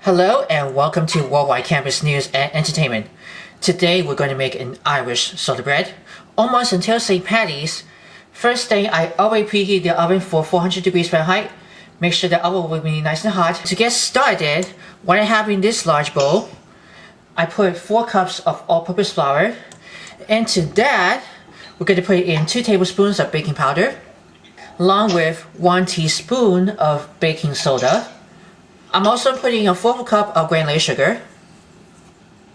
Hello and welcome to Worldwide Campus News and Entertainment. Today we're going to make an Irish salted bread, almost until Saint Patties. First thing, I already preheat the oven for 400 degrees Fahrenheit. Make sure the oven will be nice and hot. To get started, what I have in this large bowl, I put 4 cups of all-purpose flour. And to that, we're going to put in 2 tablespoons of baking powder, along with 1 teaspoon of baking soda. I'm also putting a 1/4 cup of granulated sugar,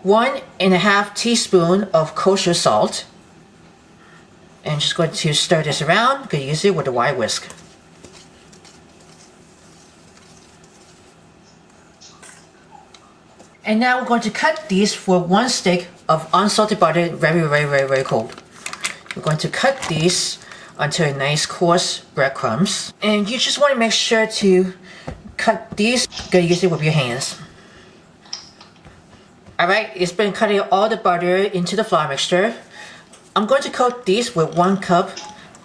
1½ teaspoon of kosher salt, and just going to stir this around. I'm going to use it with a wide whisk. And now we're going to cut these for 1 stick of unsalted butter, very cold. We're going to cut these until a nice coarse breadcrumbs. And you just want to make sure to cut these. You're going to use it with your hands. Alright, it's been cutting all the butter into the flour mixture. I'm going to coat these with 1 cup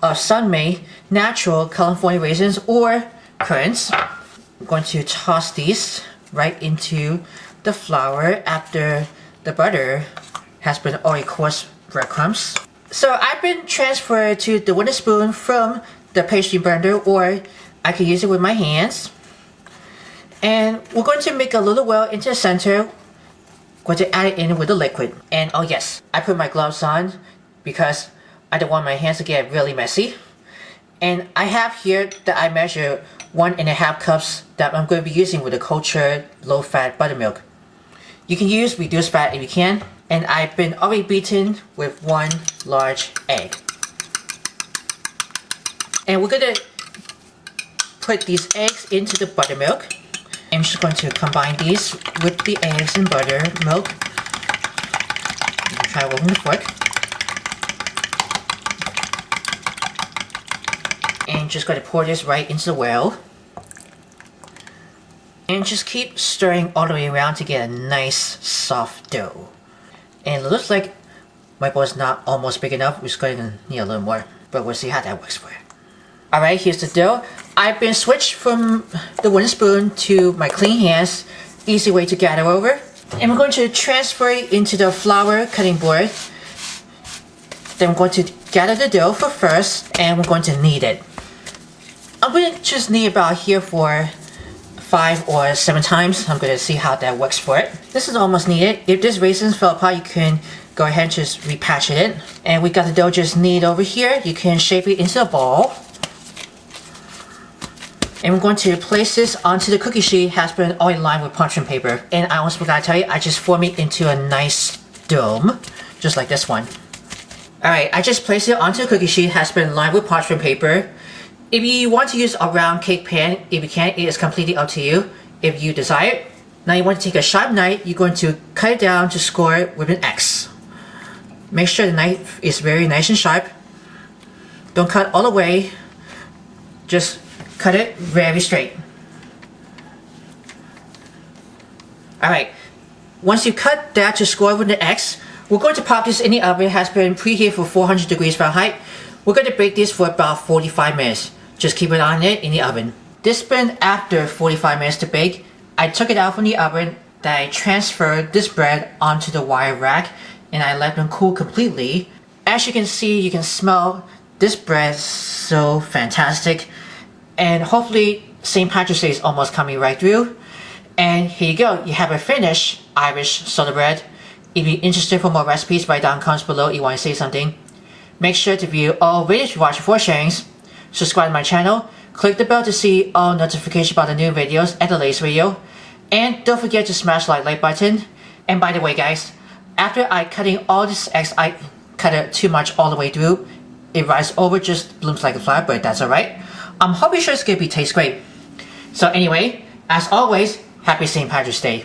of Sun-Maid natural California raisins or currants. I'm going to toss these right into the flour after the butter has been already coarse breadcrumbs. So I've been transferred to the wooden spoon from the Pastry Blender, or I can use it with my hands. And we're going to make a little well into the center. Going to add it in with the liquid. And oh yes, I put my gloves on because I don't want my hands to get really messy. And I have here that I measure 1½ cups that I'm going to be using with the Kosher low-fat buttermilk. You can use reduced fat if you can. And I've been already beaten with 1 large egg. And we're going to put these eggs into the buttermilk. I'm just going to combine these with the eggs and buttermilk. Try it with the fork. And just going to pour this right into the well. And just keep stirring all the way around to get a nice soft dough. And it looks like my bowl is not almost big enough. We're just going to need a little more, but we'll see how that works for you. Alright, here's the dough. I've been switched from the wooden spoon to my clean hands. Easy way to gather over. And we're going to transfer it into the flour cutting board. Then we're going to gather the dough for first, and we're going to knead it. I'm going to just knead about here for 5 or 7 times. I'm going to see how that works for it. This is almost kneaded. If this raisins fell apart, you can go ahead and just repatch it in. And we got the dough just kneaded over here. You can shape it into a ball. And we're going to place this onto the cookie sheet. It has been already lined with parchment paper. And I almost forgot to tell you, I just form it into a nice dome, just like this one. Alright, I just placed it onto the cookie sheet. It has been lined with parchment paper. If you want to use a round cake pan, if you can, it is completely up to you if you desire. Now you want to take a sharp knife. You're going to cut it down to score it with an X. Make sure the knife is very nice and sharp. Don't cut all the way. Just cut it very straight. Alright, once you cut that to score with an X, we're going to pop this in the oven. It has been preheated for 400 degrees Fahrenheit. We're going to bake this for about 45 minutes. Just keep it on it in the oven. This been after 45 minutes to bake. I took it out from the oven. Then I transferred this bread onto the wire rack and I let them cool completely. As you can see, you can smell this bread so fantastic. And hopefully Saint Patties Day is almost coming right through. And here you go. You have a finished Irish salted bread. If you're interested for more recipes, write down comments below if you want to say something. Make sure to view all videos you watch before sharings. Subscribe to my channel. Click the bell to see all notifications about the new videos and the latest video. And don't forget to smash the like button. And by the way guys, after I cutting all this eggs, I cut it too much all the way through. It rises over, just blooms like a flower, but that's alright. I'm hoping sure it's going to taste great. So anyway, as always, happy Saint Patties Day.